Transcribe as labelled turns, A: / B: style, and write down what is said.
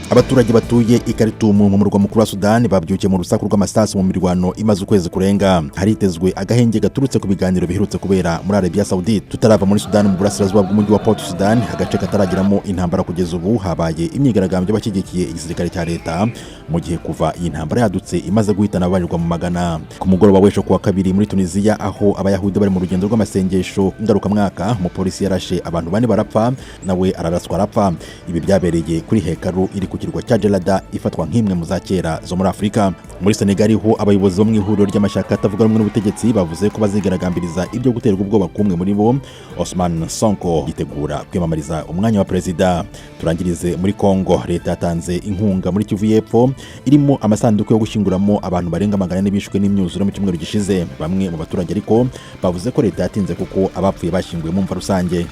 A: Abaturage batuye i Khartoum mu murwa mukuru wa Sudani babyukiye mu rusaku rw'amasasu mu mirwano imaze ukwezi kurenga. Haritezwe agahenge gaturutse ku biganiro biherutse kubera muri Arabia Saudite. Tutarava muri Sudani mu burasirazuba bw'umujyi wa Port Sudan, agace kataragiramo intambara kugeza ubu, habaye imyigaragambyo bashyigikiye igisirikare cya leta mu gihe kuva iyi ntambara yadutse imaze guhitana abarirwa mu magana. Ku mugoroba w'ejo kuwa kabiri muri Tuniziya, aho abayahudi bari mu rugendo rw'amasengesho ngarukamwaka, umupolisi yarashe abantu bane barapfa, nawe araraswa arapfa. Ibi byabereye kuri Hekaru iri ku kirwa cya Djerada, ifatwa nk'imwe mu za kera zo muri Afurika. Muri Senegal ho abayobozi bo mu ihuriro ry'amashyaka atavuga rumwe n'ubutegetsi bavuze ko bazigaragambiriza ibyo guterwa ubwoba kumwe muri bo. Osman Sonko yitegura kwiyamamariza umwanya wa perezida. Turangirize muri Kongo, leta yatanze inkunga muri Kivu y'Epfo irimo amasanduku yo gushyinguramo abantu barenga 400 bishwe n'imyuzure mu cyumweru gishize. Bamwe mu baturage ariko bavuze ko leta yatinze kuko abapfuye bashyinguwe mu mva rusange.